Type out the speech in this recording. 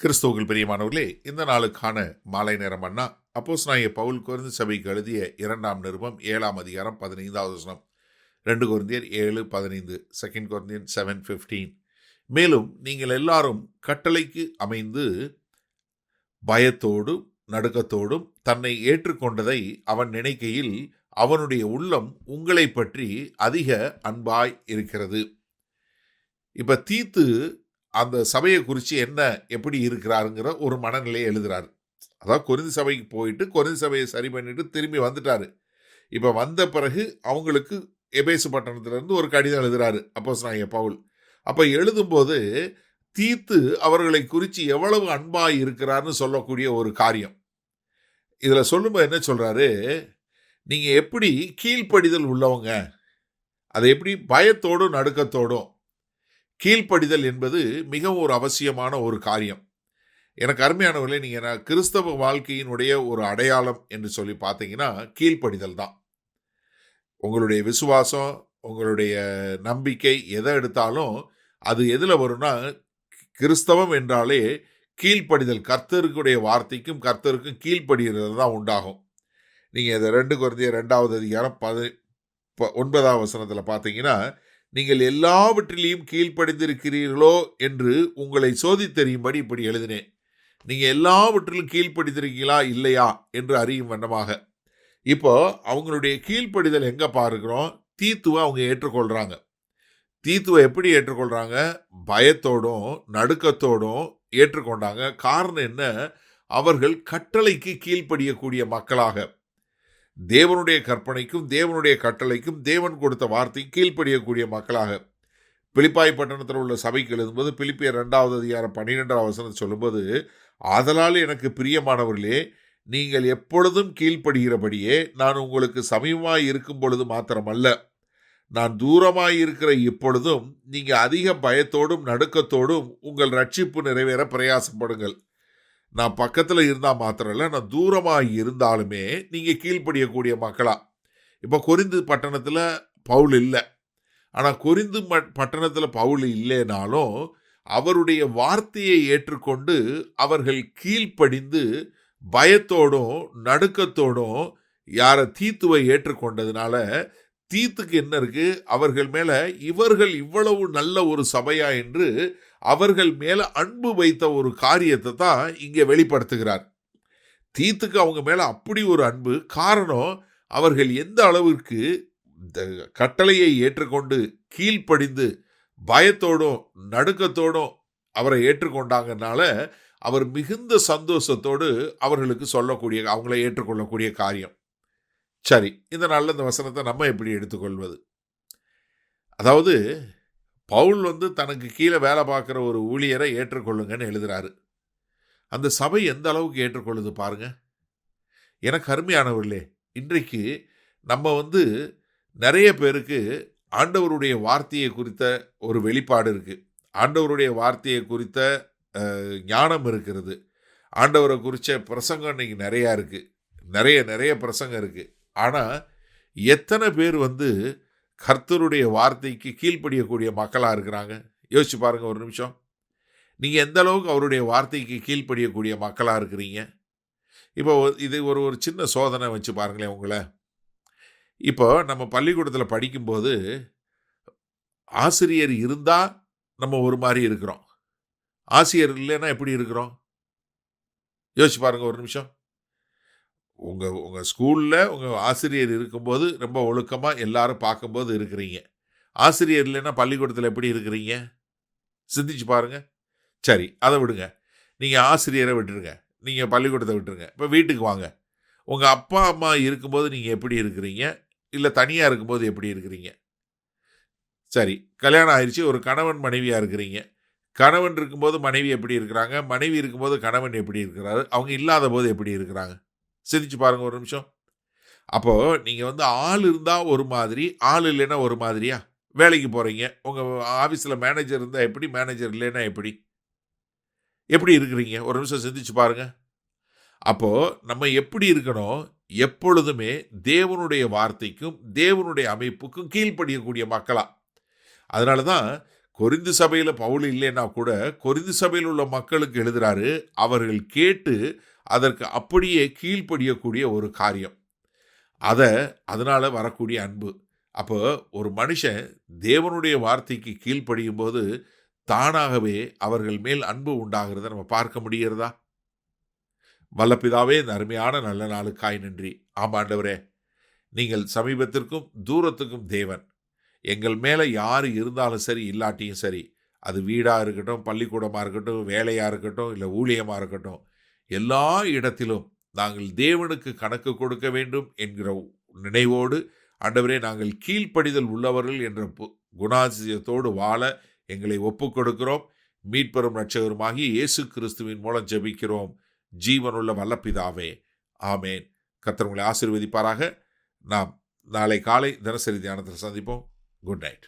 கிறிஸ்துவுக்குள் பிரியமானவர்களே, இந்த நாளுக்கான மாலை நேரம் மன்னா அப்போஸ்தலனாகிய பவுல் கொரிந்து சபைக்கு எழுதிய 2ஆம் நிருபம் 7ஆம் அதிகாரம் 15வது வசனம். 2 கொரிந்தியர் 7:15, 2 கொரிந்தியர் 7:15. மேலும் நீங்கள் எல்லாரும் கட்டளைக்கு அமைந்து பயத்தோடும் நடுக்கத்தோடும் தன்னை ஏற்றுக்கொண்டதை அவன் நினைக்கையில் அவனுடைய உள்ளம் உங்களை பற்றி அதிக அன்பாய் இருக்கிறது. இப்ப தீத்து அந்த சபையை குறித்து எப்படி இருக்கிறாருங்கிற ஒரு மனநிலையை எழுதுறாரு. அதாவது கொரிந்து சபைக்கு போயிட்டு கொரிந்து சபையை சரி பண்ணிட்டு திரும்பி வந்துட்டாரு. இப்போ வந்த பிறகு அவங்களுக்கு எபேசு பட்டணத்திலிருந்து ஒரு கடிதம் எழுதுறாரு அப்போஸ்தலனாகிய பவுல். அப்போ எழுதும்போது தீத்து அவர்களை குறித்து எவ்வளவு அன்பாய் இருக்கிறார்னு சொல்லக்கூடிய ஒரு காரியம். இதில் சொல்லும்போது என்ன சொல்றாரு, நீங்கள் எப்படி கீழ்ப்படிதல் உள்ளவங்க, அதை எப்படி பயத்தோடும் நடுக்கத்தோடும். கீழ்ப்படிதல் என்பது மிகவும் ஒரு அவசியமான ஒரு காரியம். எனக்கு அருமையானவர்களே, நீங்கள் கிறிஸ்தவ வாழ்க்கையினுடைய ஒரு அடையாளம் என்று சொல்லி பார்த்தீங்கன்னா கீழ்ப்படிதல் தான். உங்களுடைய விசுவாசம், உங்களுடைய நம்பிக்கை எதை எடுத்தாலும் அது எதில் வரும்னா, கிறிஸ்தவம் என்றாலே கீழ்ப்படிதல், கர்த்தருக்குடைய வார்த்தைக்கும் கர்த்தருக்கும் கீழ்ப்படுகிறது தான் உண்டாகும். நீங்கள் இதை 2 கொரிந்தியர் 2வது அதிகாரம் 9ஆம் வசனத்தில் பார்த்தீங்கன்னா, நீங்கள் எல்லாவற்றிலையும் கீழ்ப்படிந்திருக்கிறீர்களோ என்று உங்களை சோதித்தறியும்படி இப்படி எழுதினேன். நீங்கள் எல்லாவற்றிலும் கீழ்ப்படிந்திருக்கீங்களா இல்லையா என்று அறியும் வண்ணமாக. இப்போ அவங்களுடைய கீழ்ப்படிதல் எங்கே பார்க்கிறோம், தீத்துவை அவங்க ஏற்றுக்கொள்கிறாங்க. தீத்துவை எப்படி ஏற்றுக்கொள்கிறாங்க? பயத்தோடும் நடுக்கத்தோடும் ஏற்றுக்கொண்டாங்க. காரணம் என்ன? அவர்கள் கட்டளைக்கு கீழ்ப்படியக்கூடிய மக்களாக, தேவனுடைய கற்பனைக்கும் தேவனுடைய கட்டளைக்கும் தேவன் கொடுத்த வார்த்தைக்கு கீழ்ப்படியக்கூடிய மக்களாக. பிலிப்பாய் பட்டணத்தில் உள்ள சபைக்கு எழுதும்போது பிலிப்பியர் 2வது அதிகாரம் 12ஆம் வசனம் சொல்லும்போது, ஆதலால் எனக்கு பிரியமானவர்களே, நீங்கள் எப்பொழுதும் கீழ்ப்படுகிறபடியே நான் உங்களுக்கு சமீபமாய் இருக்கும் பொழுது மாத்திரமல்ல, நான் தூரமாய் இருக்கிற இப்பொழுதும் நீங்கள் அதிக பயத்தோடும் நடுக்கத்தோடும் உங்கள் ரட்சிப்பு நிறைவேற பிரயாசப்படுங்கள். நான் பக்கத்தில் இருந்தால் மாத்திரம் இல்லை, நான் தூரமாக இருந்தாலுமே நீங்கள் கீழ்ப்படியக்கூடிய மக்களா. இப்போ கொரிந்து பட்டணத்தில் பவுல் இல்லை, ஆனால் கொரிந்து பட்டணத்தில் பவுல் இல்லைனாலும் அவருடைய வார்த்தையை ஏற்றுக்கொண்டு அவர்கள் கீழ்ப்படிந்து பயத்தோடும் நடுக்கத்தோடும் யாரை தீத்துவை ஏற்றுக்கொண்டதுனால, தீத்துக்கு என்ன இருக்கு, அவர்கள் மேலே இவர்கள் இவ்வளவு நல்ல ஒரு சபையா என்று அவர்கள் மேலே அன்பு வைத்த ஒரு காரியத்தை தான் இங்கே வெளிப்படுத்துகிறார். தீத்துக்கு அவங்க மேலே அப்படி ஒரு அன்பு. காரணம், அவர்கள் எந்த அளவிற்கு கட்டளையை ஏற்றுக்கொண்டு கீழ்ப்படிந்து பயத்தோடும் நடுக்கத்தோடும் அவரை ஏற்றுக்கொண்டாங்கனால அவர் மிகுந்த சந்தோஷத்தோடு அவர்களுக்கு சொல்லக்கூடிய, அவங்கள ஏற்றுக்கொள்ளக்கூடிய காரியம். சரி, இந்த நாளில் இந்த வசனத்தை நம்ம எப்படி எடுத்துக்கொள்வது? அதாவது பவுல் தனக்கு கீழே வேலை பார்க்குற ஒரு ஊழியரை ஏற்றுக்கொள்ளுங்கன்னு எழுதுறாரு. அந்த சபை எந்த அளவுக்கு ஏற்றுக்கொள்ளுது பாருங்க. எனக்கு அருமையானவர்களே, இன்றைக்கு நம்ம நிறைய பேருக்கு ஆண்டவருடைய வார்த்தையை குறித்த ஒரு வெளிப்பாடு இருக்குது, ஆண்டவருடைய வார்த்தையை குறித்த ஞானம் இருக்கிறது, ஆண்டவரை குறித்த பிரசங்கம் இன்னைக்கு நிறையா இருக்குது, நிறைய பிரசங்கம் இருக்குது. ஆனால் எத்தனை பேர் கர்த்தருடைய வார்த்தைக்கு கீழ்ப்படியக்கூடிய மக்களாக இருக்கிறாங்க? யோசிச்சு பாருங்கள் ஒரு நிமிஷம். நீங்கள் எந்த அளவுக்கு அவருடைய வார்த்தைக்கு கீழ்ப்படியக்கூடிய மக்களாக இருக்கிறீங்க? இப்போ இது ஒரு சின்ன சோதனை வச்சு பாருங்களேன் உங்களை. இப்போ நம்ம பள்ளிக்கூடத்தில் படிக்கும்போது ஆசிரியர் இருந்தால் நம்ம ஒரு மாதிரி இருக்கிறோம், ஆசிரியர் இல்லைன்னா எப்படி இருக்கிறோம்? யோசிச்சு பாருங்கள் ஒரு நிமிஷம். உங்கள் ஸ்கூலில் உங்கள் ஆசிரியர் இருக்கும்போது ரொம்ப ஒழுக்கமாக எல்லாரும் பார்க்கும்போது இருக்கிறீங்க. ஆசிரியர் இல்லைன்னா பள்ளிக்கூடத்தில் எப்படி இருக்கிறீங்க? சிந்திச்சு பாருங்கள். சரி, அதை விடுங்க, நீங்கள் ஆசிரியரை விட்டுருங்க, நீங்கள் பள்ளிக்கூடத்தை விட்டுருங்க. இப்போ வீட்டுக்கு வாங்க. உங்கள் அப்பா அம்மா இருக்கும்போது நீங்கள் எப்படி இருக்கிறீங்க, இல்லை தனியாக இருக்கும்போது எப்படி இருக்கிறீங்க? சரி, கல்யாணம் ஆயிடுச்சு, ஒரு கணவன் மனைவியாக இருக்கிறீங்க. கணவன் இருக்கும்போது மனைவி எப்படி இருக்கிறாங்க, மனைவி இருக்கும்போது கணவன் எப்படி இருக்கிறாரு, அவங்க இல்லாத போது எப்படி இருக்கிறாங்க? சிந்திச்சு பாருங்கள் ஒரு நிமிஷம். அப்போது நீங்கள் ஆள் இருந்தால் ஒரு மாதிரி, ஆள் இல்லைன்னா ஒரு மாதிரியா? வேலைக்கு போகிறீங்க, உங்கள் ஆஃபீஸில் மேனேஜர் இருந்தால் எப்படி, மேனேஜர் இல்லைன்னா எப்படி இருக்கிறீங்க? ஒரு நிமிஷம் சிந்திச்சு பாருங்கள். அப்போது நம்ம எப்படி இருக்கணும்? எப்பொழுதுமே தேவனுடைய வார்த்தைக்கும் தேவனுடைய அமைப்புக்கும் கீழ்ப்படியக்கூடிய மக்களா. அதனால தான் கொரிந்து சபையில பவுல் இல்லைன்னா கூட கொரிந்து சபையில் உள்ள மக்களுக்கு எழுதுறாரு. அவர்கள் கேட்டு அதற்கு அப்படியே கீழ்ப்படியக்கூடிய ஒரு காரியம். அதனால வரக்கூடிய அன்பு. அப்போ ஒரு மனுஷன் தேவனுடைய வார்த்தைக்கு கீழ்ப்படியும் போது தானாகவே அவர்கள் மேல் அன்பு உண்டாகிறத நம்ம பார்க்க முடிகிறதா? வல்ல பிதாவே, இந்த அருமையான நல்ல நாளுக்காய் நன்றி. ஆமாண்டவரே, நீங்கள் சமீபத்திற்கும் தூரத்துக்கும் தேவன். எங்கள் மேலே யார் இருந்தாலும் சரி, இல்லாட்டியும் சரி, அது வீடாக இருக்கட்டும், பள்ளிக்கூடமாக இருக்கட்டும், வேலையாக இருக்கட்டும், இல்லை ஊழியமாக இருக்கட்டும், எல்லா இடத்திலும் நாங்கள் தேவனுக்கு கணக்கு கொடுக்க வேண்டும் என்கிற நினைவோடு ஆண்டவரே, நாங்கள் கீழ்ப்படிதல் உள்ளவர்கள் என்ற குணாதிசயத்தோடு வாழ எங்களை ஒப்புக் கொடுக்கிறோம். மீட்பெரும் இரட்சகருமாகிய இயேசு கிறிஸ்துவின் மூலம் ஜெபிக்கிறோம் ஜீவனுள்ள வல்ல பிதாவே, ஆமேன். கர்த்தர் உங்களை ஆசீர்வதிப்பாராக. நாம் நாளை காலை தினசரி தியானத்தில் சந்திப்போம். Good night.